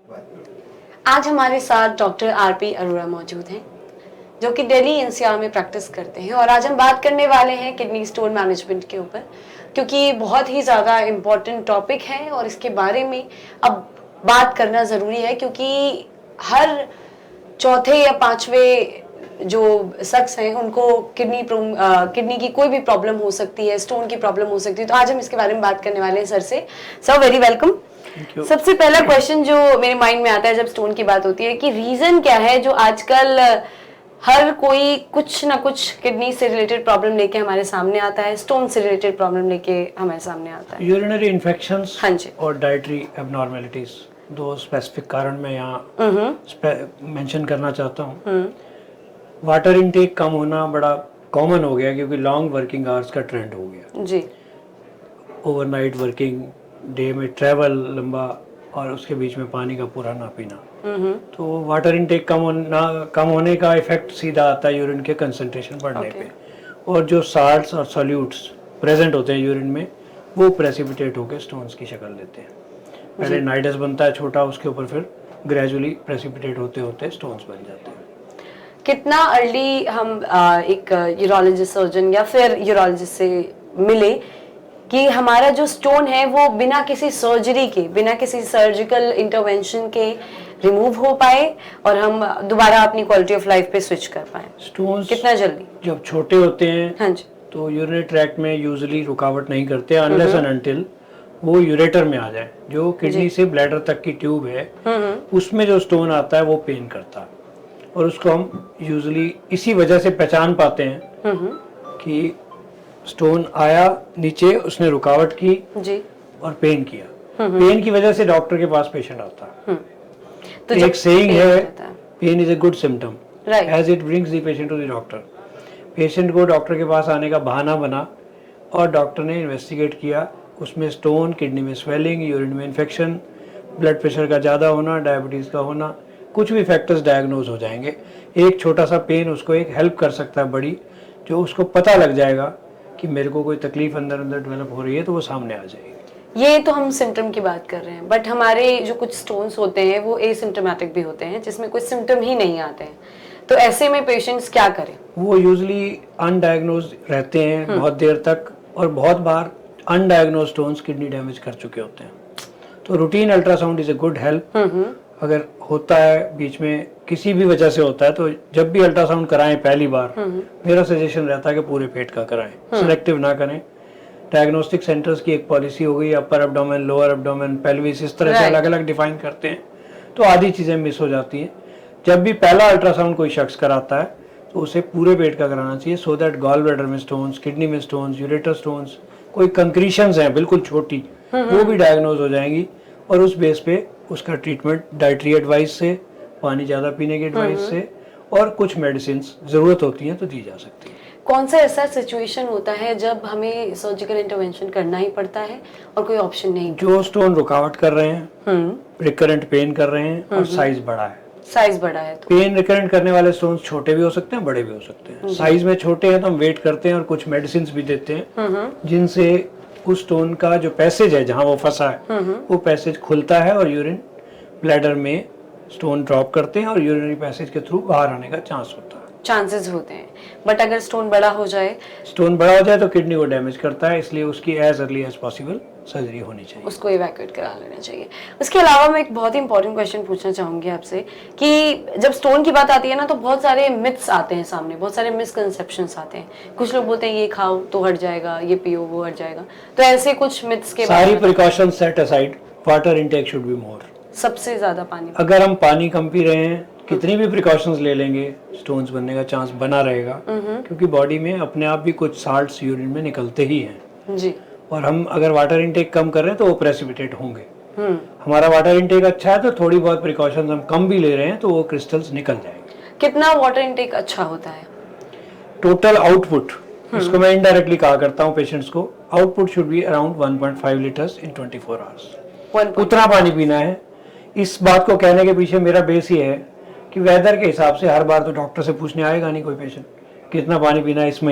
आज हमारे साथ डॉक्टर आरपी अरोड़ा मौजूद हैं, जो कि दिल्ली एनसीआर में प्रैक्टिस करते हैं। और आज हम बात करने वाले हैं किडनी स्टोन मैनेजमेंट के ऊपर, क्योंकि बहुत ही ज़्यादा इम्पोर्टेंट टॉपिक है और इसके बारे में अब बात करना ज़रूरी है, क्योंकि हर चौथे या पांचवे जो शख्स हैं उनको किडनी की कोई भी प्रॉब्लम हो सकती है, स्टोन की प्रॉब्लम हो सकती है। तो आज हम इसके बारे में बात करने वाले हैं सर से। Sir, very welcome. सबसे पहला क्वेश्चन जो मेरे माइंड में आता है जब स्टोन की बात होती है कि रीजन क्या है जो आजकल हर कोई कुछ ना कुछ किडनी से रिलेटेड प्रॉब्लम लेके हमारे सामने आता है, स्टोन से रिलेटेड प्रॉब्लम लेके हमारे सामने आता है। यूरिनरी इन्फेक्शंस हाँ जी। और डाइटरी एबनॉर्मेलिटीज, दो स्पेसिफिक कारण मैं यहाँ मेंशन करना चाहता हूँ। वाटर इनटेक कम होना बड़ा कॉमन हो गया क्योंकि लॉन्ग वर्किंग आवर्स का ट्रेंड हो गया जी। ओवरनाइट वर्किंग, डे में ट्रैवल लंबा और उसके बीच में पानी का पूरा ना पीना, तो वाटर इनटेक कम होने का इफेक्ट सीधा आता है यूरिन के कंसंट्रेशन बढ़ने पे। और जो साल्ट्स और सॉल्यूट्स प्रेजेंट होते हैं यूरिन में वो प्रेसिपिटेट होकर स्टोन्स की शक्ल लेते हैं। पहले नाइडस बनता है छोटा, उसके ऊपर फिर ग्रेजुअली प्रेसिपिटेट होते होते स्टोन्स बन जाते हैं। कितना अर्ली हम एक यूरोलॉजिस्ट सर्जन या फिर यूरोलॉजिस्ट से मिले कि हमारा जो स्टोन है वो बिना किसी सर्जरी के, बिना किसी सर्जिकल इंटरवेंशन के रिमूव हो पाए और हम दोबारा अपनी क्वालिटी ऑफ लाइफ पे स्विच कर पाए? स्टोन्स कितना जल्दी? जब छोटे होते हैं हाँ जी, तो यूरिनरी ट्रैक्ट में यूजुअली रुकावट नहीं करते अनलेस एंड अनटिल वो यूरेटर में आ जाए। जो किडनी से ब्लैडर तक की ट्यूब है उसमें जो स्टोन आता है वो पेन करता है, और उसको हम यूजुअली इसी वजह से पहचान पाते हैं कि स्टोन आया नीचे, उसने रुकावट की जी और पेन किया। पेन की वजह से डॉक्टर के पास पेशेंट आता है। तो एक सेइंग है, pain is a good symptom as it brings the patient to the doctor. Patient को डॉक्टर के पास आने का बहाना बना और डॉक्टर ने इन्वेस्टिगेट किया, उसमें स्टोन, किडनी में स्वेलिंग, यूरिन में इन्फेक्शन, ब्लड प्रेशर का ज़्यादा होना, डायबिटीज़ का होना, कुछ भी फैक्टर्स डायग्नोज हो जाएंगे। एक छोटा सा पेन उसको एक हेल्प कर सकता है बड़ी, जो उसको पता लग जाएगा कि मेरे को कोई तकलीफ अंदर अंदर डेवलप हो रही है, तो वो सामने आ जाएगी। ये तो हम सिम्टम की बात कर रहे हैं, बट हमारे जो कुछ स्टोन्स होते हैं वो एसिम्टोमेटिक भी होते हैं, जिसमें कोई सिम्टम ही नहीं आते हैं। तो ऐसे में पेशेंट्स क्या करें? वो यूजुअली अनडायग्नोज रहते हैं बहुत देर तक, और बहुत बार अनडायग्नोज स्टोन्स किडनी डैमेज कर चुके होते हैं। तो routine ultrasound is a good help. अगर होता है बीच में किसी भी वजह से होता है तो जब भी अल्ट्रासाउंड कराएं पहली बार, मेरा सजेशन रहता है कि पूरे पेट का कराएं, सिलेक्टिव ना करें। डायग्नोस्टिक सेंटर्स की एक पॉलिसी हो गई, upper abdomen, lower abdomen, pelvis, इस तरह से अलग अलग डिफाइन करते हैं, तो आधी चीज़ें मिस हो जाती हैं। जब भी पहला अल्ट्रासाउंड कोई शख्स कराता है तो उसे पूरे पेट का कराना चाहिए, सो दैट गॉल ब्लैडर में स्टोन्स, किडनी में स्टोन्स, यूरेटर स्टोन्स, कोई कंक्रीशंस हैं बिल्कुल छोटी, वो भी डायग्नोज हो जाएंगी, और उस बेस पे उसका ट्रीटमेंट डाइटरी एडवाइस से, पानी ज़्यादा पीने की एडवाइस से, और कुछ मेडिसिन ज़रूरत होती हैं तो दी जा सकती है। कौन सा ऐसा सिचुएशन होता है जब हमें सर्जिकल इंटरवेंशन करना ही पड़ता है और कोई ऑप्शन नहीं? जो स्टोन रुकावट कर रहे हैं, रिकरेंट पेन कर रहे हैं, और साइज बड़ा है। साइज बड़ा है तो पेन रिकरेंट करने वाले स्टोन छोटे भी हो सकते हैं, बड़े भी हो सकते हैं। साइज में छोटे हैं तो हम वेट करते हैं और कुछ मेडिसिन भी देते हैं, जिनसे उस स्टोन का जो पैसेज है जहाँ वो फंसा है वो पैसेज खुलता है और यूरिन ब्लैडर में स्टोन ड्रॉप करते हैं और यूरिनरी पैसेज के थ्रू बाहर आने का चांस होता है, चांसेस होते हैं। बट अगर स्टोन बड़ा हो जाए तो किडनी को डैमेज करता है, इसलिए उसकी as early as possible surgery होनी चाहिए, उसको इवैक्यूएट करा लेना चाहिए। उसके अलावा मैं एक बहुत ही इंपॉर्टेंट क्वेश्चन पूछना चाहूंगी आपसे कि जब स्टोन की बात आती है ना तो बहुत सारे मिथ्स आते हैं सामने, बहुत सारे मिसकंसेप्शंस आते हैं। कुछ लोग बोलते हैं ये खाओ तो हट जाएगा, ये पियो वो हट जाएगा, तो ऐसे कुछ मिथ्स के सारी precautions set aside, water intake should be more. सबसे ज्यादा पानी, अगर हम पानी कम पी रहे हैं, कितनी भी प्रिकॉशंस ले लेंगे, स्टोन्स बनने का चांस बना रहेगा, क्योंकि बॉडी में अपने आप भी कुछ साल्ट्स यूरिन में निकलते ही हैं जी। और हम अगर वाटर इनटेक कम कर रहे हैं तो वो प्रेसिपिटेट होंगे। हमारा वाटर इनटेक अच्छा है तो थोड़ी बहुत प्रिकॉशंस हम कम भी ले रहे हैं तो वो क्रिस्टल्स निकल जाएंगे। कितना वाटर इनटेक अच्छा होता है? टोटल आउटपुट, इसको मैं इनडायरेक्टली कहा करता हूँ पेशेंट्स को, output should be around 1.5 litres in 24 hours. उतना पानी पीना है। इस बात को कहने के पीछे मेरा बेस ये है कि वेदर के हिसाब से हर बार तो डॉक्टर से पूछने आएगा नहीं कोई पेशेंट कितना पानी पीना है इस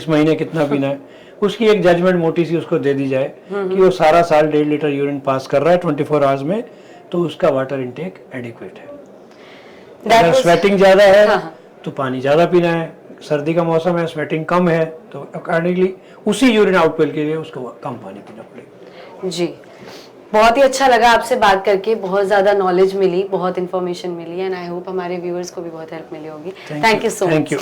महीने कितना पीना है। उसकी एक जजमेंट मोटी सी उसको दे दी जाए कि वो सारा साल 1.5 लीटर यूरिन पास कर रहा है 24 आवर्स में, तो उसका वाटर इनटेक एडिक्वेट है। That अगर was- स्वेटिंग ज़्यादा है हाँ। तो पानी ज़्यादा पीना है, सर्दी का मौसम है स्वेटिंग कम है तो अकॉर्डिंगली उसी यूरिन आउटपुट के लिए उसको कम पानी पीना पड़ेगा। जी, बहुत ही अच्छा लगा आपसे बात करके, बहुत ज़्यादा नॉलेज मिली, बहुत इन्फॉर्मेशन मिली एंड आई होप हमारे व्यूअर्स को भी बहुत हेल्प मिली होगी। Thank you so much. Thank you.